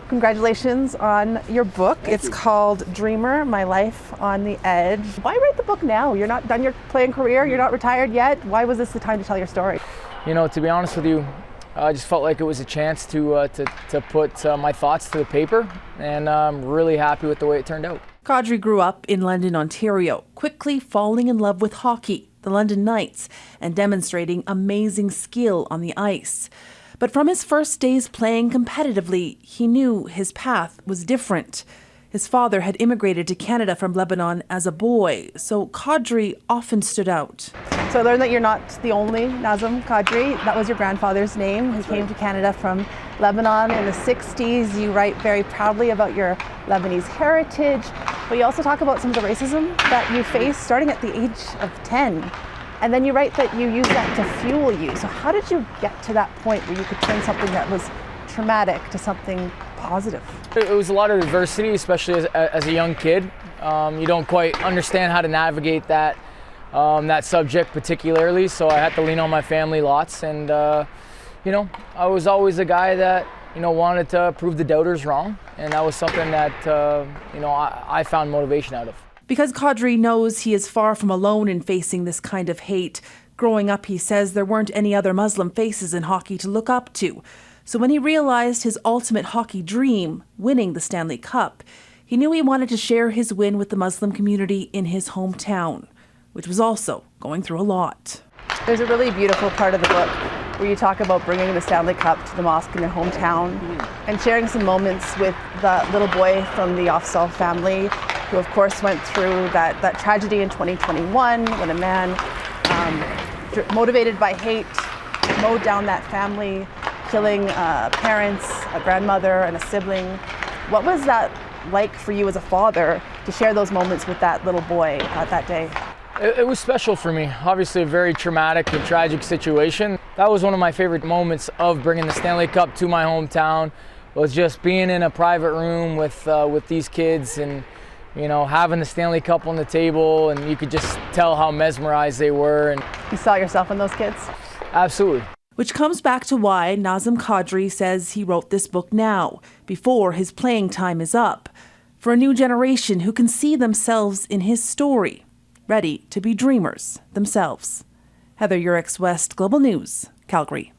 Congratulations on your book. It's called Dreamer, My Life on the Edge. Why write the book now? You're not done your playing career, you're not retired yet. Why was this the time to tell your story? You know, to be honest with you, I just felt like it was a chance to put my thoughts to the paper, and I'm really happy with the way it turned out. Kadri grew up in London, Ontario, quickly falling in love with hockey, the London Knights, and demonstrating amazing skill on the ice. But from his first days playing competitively, he knew his path was different. His father had immigrated to Canada from Lebanon as a boy, so Kadri often stood out. So I learned that you're not the only Nazem Kadri. That was your grandfather's name. He came to Canada from Lebanon in the 60s. You write very proudly about your Lebanese heritage, but you also talk about some of the racism that you faced starting at the age of 10. And then you write that you use that to fuel you. So how did you get to that point where you could turn something that was traumatic to something positive? It was a lot of adversity, especially as a young kid. You don't quite understand how to navigate that subject particularly, so I had to lean on my family lots. And you know, I was always a guy that wanted to prove the doubters wrong, and that was something that I found motivation out of. Because Kadri knows he is far from alone in facing this kind of hate. Growing up, he says there weren't any other Muslim faces in hockey to look up to. So when he realized his ultimate hockey dream, winning the Stanley Cup, he knew he wanted to share his win with the Muslim community in his hometown, which was also going through a lot. There's a really beautiful part of the book where you talk about bringing the Stanley Cup to the mosque in your hometown and sharing some moments with the little boy from the Afzal family, who of course went through that tragedy in 2021 when a man motivated by hate mowed down that family, killing parents, a grandmother and a sibling. What was that like for you as a father to share those moments with that little boy that day? It was special for me. Obviously a very traumatic and tragic situation. That was one of my favorite moments of bringing the Stanley Cup to my hometown, was just being in a private room with these kids and having the Stanley Cup on the table, and you could just tell how mesmerized they were. And you saw yourself in those kids? Absolutely. Which comes back to why Nazem Kadri says he wrote this book now, before his playing time is up, for a new generation who can see themselves in his story, ready to be dreamers themselves. Heather Yourex-West, Global News, Calgary.